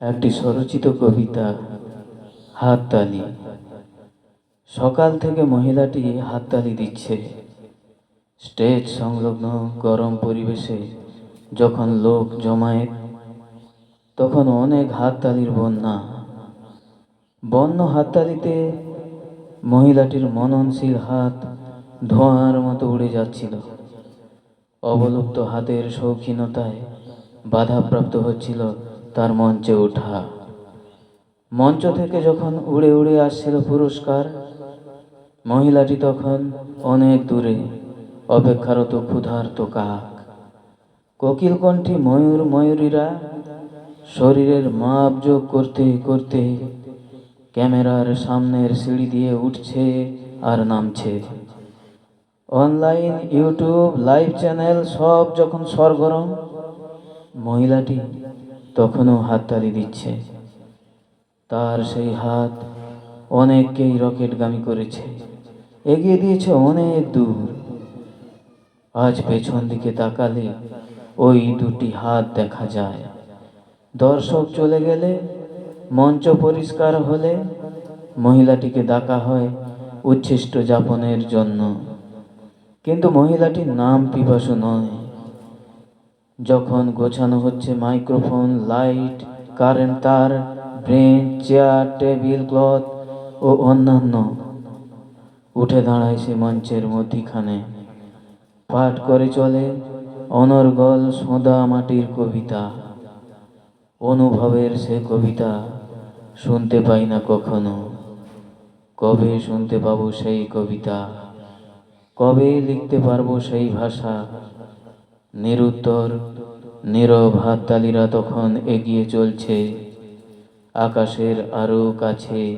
একটি স্বরচিত কবিতা, হাততালি। সকাল থেকে মহিলাটি হাততালি দিচ্ছে। স্টেজ সংলগ্ন গরম পরিবেশে যখন লোক জমায়েত, তখন অনেক হাততালির বন্যা। বন্য হাততালিতে মহিলাটির মননশীল হাত ধোঁয়ার মতো উড়ে যাচ্ছিল। অবলুপ্ত হাতের শৌখিনতায় বাধাপ্রাপ্ত হচ্ছিল তার মঞ্চে ওঠা। মঞ্চ থেকে যখন উড়ে উড়ে আসছিল পুরস্কার, মহিলাটি তখন অনেক দূরে অপেক্ষারত ক্ষুধার্ত কাক। কোকিলকণ্ঠী ময়ূর ময়ূরীরা শরীরের মাপ যোগ করতে করতে ক্যামেরার সামনের সিঁড়ি দিয়ে উঠছে আর নামছে। অনলাইন, ইউটিউব, লাইভ চ্যানেল সব যখন সরগরম, মহিলাটি তখনও হাততালি দিচ্ছে। তার সেই হাত অনেককেই রকেটগামী করেছে, এগিয়ে দিয়েছে অনেক দূর। আজ পেছন দিকে তাকালে ওই দুটি হাত দেখা যায়। দর্শক চলে গেলে, মঞ্চ পরিষ্কার হলে, মহিলাটিকে ডাকা হয় উচ্ছিষ্ট যাপনের জন্য। কিন্তু মহিলাটির নাম পিপাসু নয়। যখন গোছানো হচ্ছে মাইক্রোফোন, লাইট, কারেন্ট তার, বেঞ্চ, চেয়ার, টেবিল ক্লথ ও অন্যান্য, উঠে দাঁড়ায় সে মঞ্চের মধ্যিখানে। পাঠ করে চলে অনর্গল সোঁদা মাটির কবিতা। অনুভবের সে কবিতা শুনতে পাই না কখনো। কবে শুনতে পাবো সেই কবিতা? কবে লিখতে পারবো সেই ভাষা? নিরুত্তর নীরব হাততালিরা তখন এগিয়ে চলছে আকাশের আরো কাছে,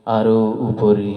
আরো উপরে।